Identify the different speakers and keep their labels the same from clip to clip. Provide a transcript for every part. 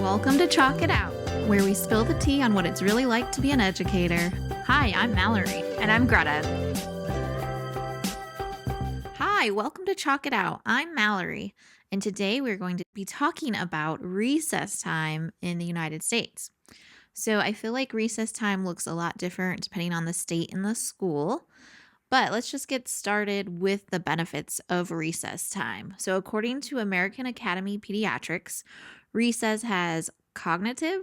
Speaker 1: Welcome to Chalk It Out, where we spill the tea on what it's really like to be an educator. Hi, I'm Mallory.
Speaker 2: And I'm Greta.
Speaker 1: Hi, welcome to Chalk It Out. I'm Mallory, and today we're going to be talking about recess time in the United States. So I feel like recess time looks a lot different depending on the state and the school. But let's just get started with the benefits of recess time. So, according to American Academy of Pediatrics, recess has cognitive,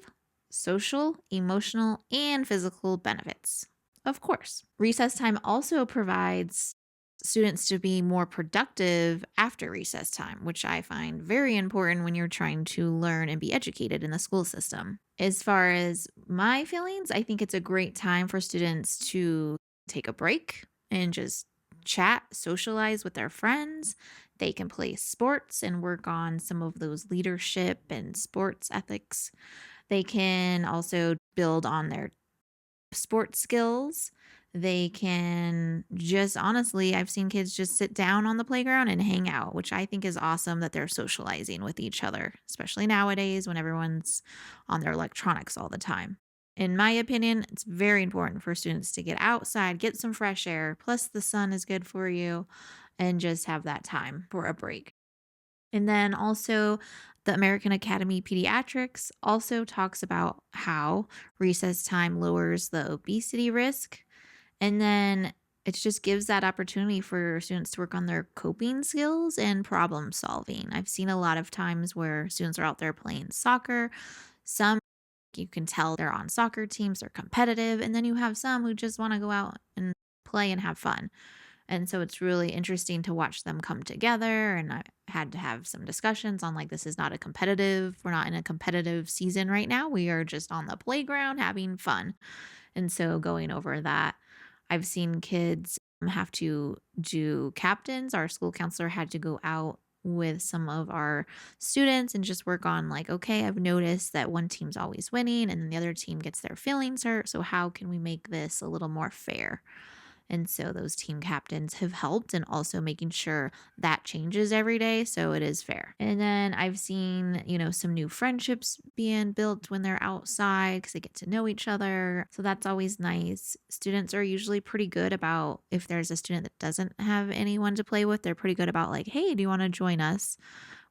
Speaker 1: social, emotional, and physical benefits. Of course, recess time also provides students to be more productive after recess time, which I find very important when you're trying to learn and be educated in the school system. As far as my feelings, I think it's a great time for students to take a break and just chat, socialize with their friends. They can play sports and work on some of those leadership and sports ethics. They can also build on their sports skills. They can just honestly, I've seen kids just sit down on the playground and hang out, which I think is awesome that they're socializing with each other, especially nowadays when everyone's on their electronics all the time. In my opinion, it's very important for students to get outside, get some fresh air, plus the sun is good for you, and just have that time for a break. And then also, the American Academy of Pediatrics also talks about how recess time lowers the obesity risk. And then it just gives that opportunity for students to work on their coping skills and problem solving. I've seen a lot of times where students are out there playing soccer. Some you can tell they're on soccer teams, they're competitive. And then you have some who just want to go out and play and have fun. And so it's really interesting to watch them come together. And I had to have some discussions on like, we're not in a competitive season right now. We are just on the playground having fun. And so going over that, I've seen kids have to do captains. Our school counselor had to go out with some of our students and just work on like, okay, I've noticed that one team's always winning and then the other team gets their feelings hurt. So how can we make this a little more fair? And so those team captains have helped and also making sure that changes every day so it is fair. And then I've seen, some new friendships being built when they're outside because they get to know each other. So that's always nice. Students are usually pretty good about if there's a student that doesn't have anyone to play with, they're pretty good about like, hey, do you want to join us?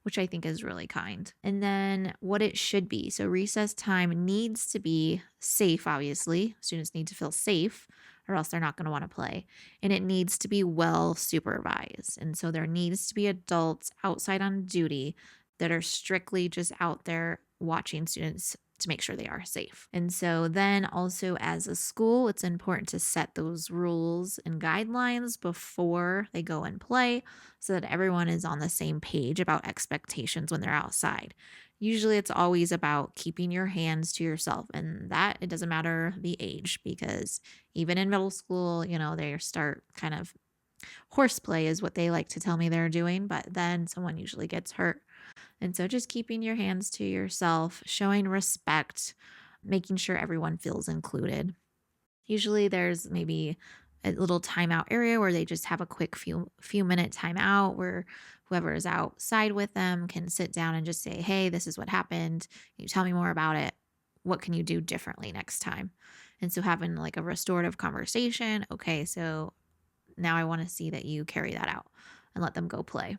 Speaker 1: Which I think is really kind. And then what it should be. So recess time needs to be safe, obviously. Students need to feel safe or else they're not going to want to play. And it needs to be well supervised. And so there needs to be adults outside on duty that are strictly just out there watching students to make sure they are safe. And so then also as a school, it's important to set those rules and guidelines before they go and play so that everyone is on the same page about expectations when they're outside. Usually it's always about keeping your hands to yourself and that it doesn't matter the age because even in middle school, they start kind of horseplay is what they like to tell me they're doing, but then someone usually gets hurt. And so just keeping your hands to yourself, showing respect, making sure everyone feels included. Usually there's maybe a little timeout area where they just have a quick few minute timeout where whoever is outside with them can sit down and just say, "Hey, this is what happened. Can you tell me more about it? What can you do differently next time?" And so having like a restorative conversation, okay, so now I want to see that you carry that out and let them go play.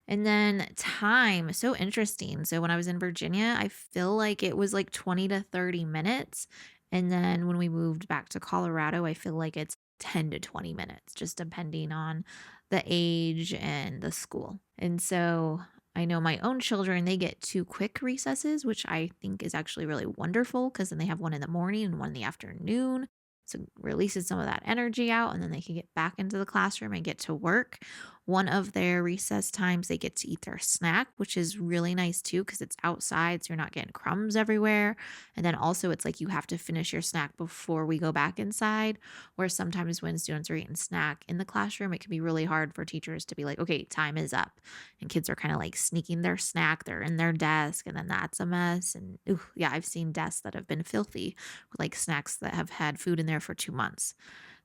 Speaker 1: And then time, so interesting. So when I was in Virginia, I feel like it was like 20 to 30 minutes. And then when we moved back to Colorado, I feel like it's 10 to 20 minutes, just depending on the age and the school. And so I know my own children, they get two quick recesses, which I think is actually really wonderful because then they have one in the morning and one in the afternoon. So it releases some of that energy out and then they can get back into the classroom and get to work. One of their recess times, they get to eat their snack, which is really nice too, because it's outside. So you're not getting crumbs everywhere. And then also it's like you have to finish your snack before we go back inside, where sometimes when students are eating snack in the classroom, it can be really hard for teachers to be like, okay, time is up. And kids are kind of like sneaking their snack. They're in their desk and then that's a mess. And yeah, I've seen desks that have been filthy with like snacks that have had food in there for 2 months.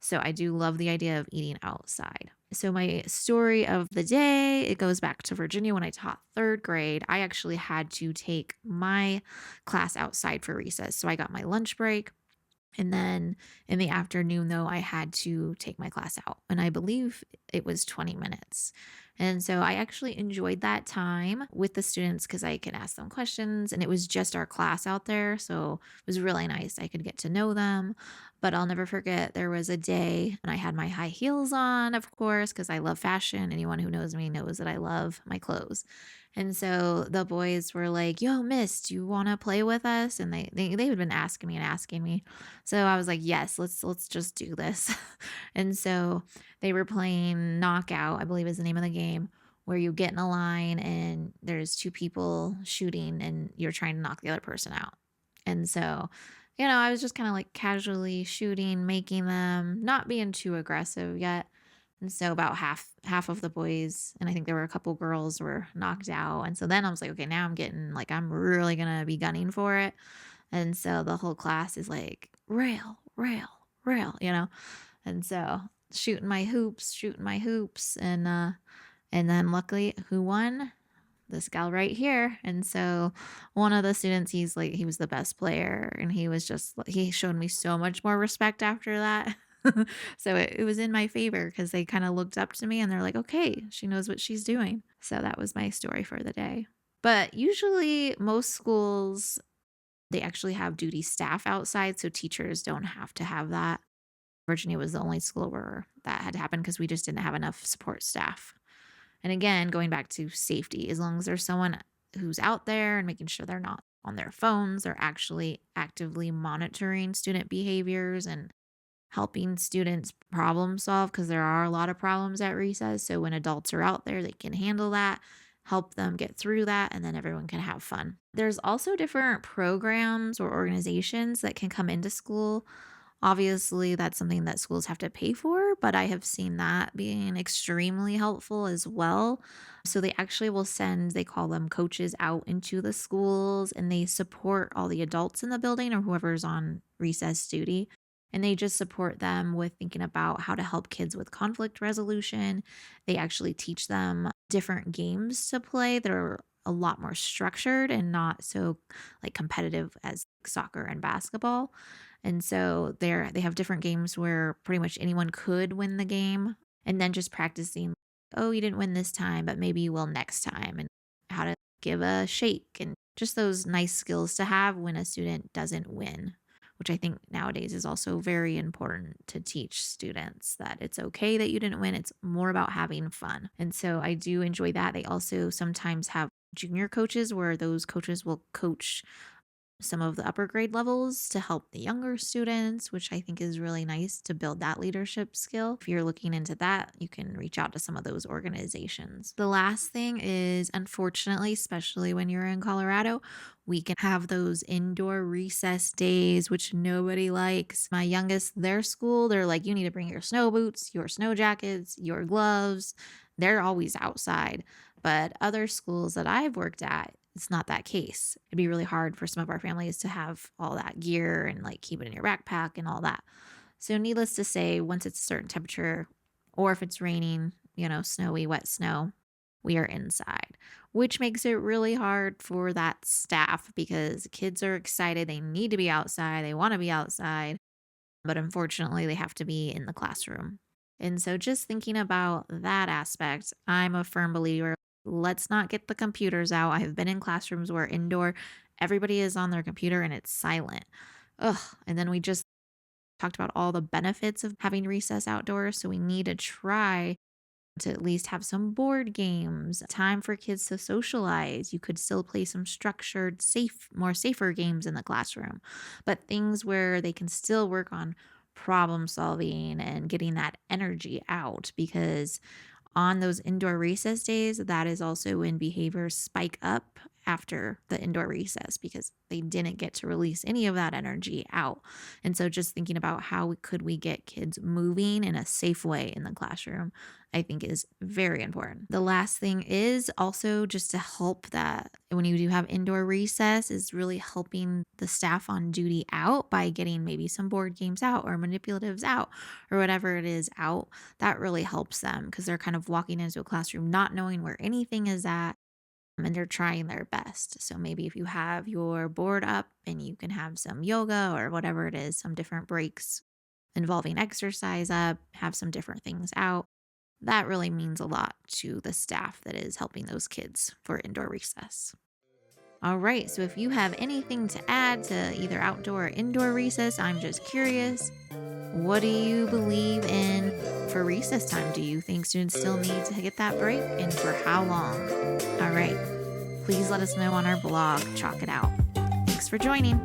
Speaker 1: So I do love the idea of eating outside. So my story of the day, it goes back to Virginia when I taught 3rd grade. I actually had to take my class outside for recess. So I got my lunch break and then in the afternoon, though, I had to take my class out, and I believe it was 20 minutes. And so I actually enjoyed that time with the students because I could ask them questions, and it was just our class out there. So it was really nice. I could get to know them. But I'll never forget there was a day, and I had my high heels on, of course, because I love fashion. Anyone who knows me knows that I love my clothes. And so the boys were like, "Yo, miss, do you want to play with us?" And they had been asking me and asking me. So I was like, "Yes, let's just do this." And so they were playing Knockout, I believe is the name of the game, where you get in a line and there's two people shooting and you're trying to knock the other person out. And so, I was just kind of like casually shooting, making them, not being too aggressive yet. And so about half of the boys, and I think there were a couple girls were knocked out. And so then I was like, okay, now I'm getting like I'm really gonna be gunning for it. And so the whole class is like, rail, rail, rail, And so shooting my hoops, and then luckily who won? This gal right here. And so one of the students, he was the best player and he showed me so much more respect after that. So it was in my favor because they kind of looked up to me and they're like, okay, she knows what she's doing. So that was my story for the day. But usually most schools, they actually have duty staff outside, so teachers don't have to have that. Virginia was the only school where that had happened because we just didn't have enough support staff. And again, going back to safety, as long as there's someone who's out there and making sure they're not on their phones, they're actually actively monitoring student behaviors and helping students problem solve because there are a lot of problems at recess. So when adults are out there, they can handle that, help them get through that, and then everyone can have fun. There's also different programs or organizations that can come into school. Obviously, that's something that schools have to pay for, but I have seen that being extremely helpful as well. So they actually will send, they call them coaches out into the schools and they support all the adults in the building or whoever's on recess duty. And they just support them with thinking about how to help kids with conflict resolution. They actually teach them different games to play that are a lot more structured and not so like competitive as soccer and basketball. And so they have different games where pretty much anyone could win the game and then just practicing, oh, you didn't win this time, but maybe you will next time and how to give a shake and just those nice skills to have when a student doesn't win, which I think nowadays is also very important to teach students that it's okay that you didn't win. It's more about having fun. And so I do enjoy that. They also sometimes have junior coaches where those coaches will coach some of the upper grade levels to help the younger students, which I think is really nice to build that leadership skill. If you're looking into that, you can reach out to some of those organizations. The last thing is, unfortunately, especially when you're in Colorado, we can have those indoor recess days, which nobody likes. My youngest, their school, they're like, you need to bring your snow boots, your snow jackets, your gloves. They're always outside. But other schools that I've worked at, it's not that case. It'd be really hard for some of our families to have all that gear and like keep it in your backpack and all that. So, needless to say, once it's a certain temperature, or if it's raining, snowy, wet snow, we are inside, which makes it really hard for that staff because kids are excited. They need to be outside, they want to be outside, but unfortunately, they have to be in the classroom. And so, just thinking about that aspect, I'm a firm believer. Let's not get the computers out. I have been in classrooms where indoor, everybody is on their computer and it's silent. Ugh. And then we just talked about all the benefits of having recess outdoors. So we need to try to at least have some board games, time for kids to socialize. You could still play some structured, more safer games in the classroom, but things where they can still work on problem solving and getting that energy out because on those indoor recess days, that is also when behaviors spike up after the indoor recess because they didn't get to release any of that energy out. And so just thinking about how could we get kids moving in a safe way in the classroom, I think is very important. The last thing is also just to help that when you do have indoor recess is really helping the staff on duty out by getting maybe some board games out or manipulatives out or whatever it is out. That really helps them because they're kind of walking into a classroom not knowing where anything is at and they're trying their best. So maybe if you have your board up and you can have some yoga or whatever it is, some different breaks involving exercise up, have some different things out. That really means a lot to the staff that is helping those kids for indoor recess. All right, so if you have anything to add to either outdoor or indoor recess, I'm just curious. What do you believe in for recess time? Do you think students still need to get that break and for how long? All right, please let us know on our blog, Chalk It Out. Thanks for joining.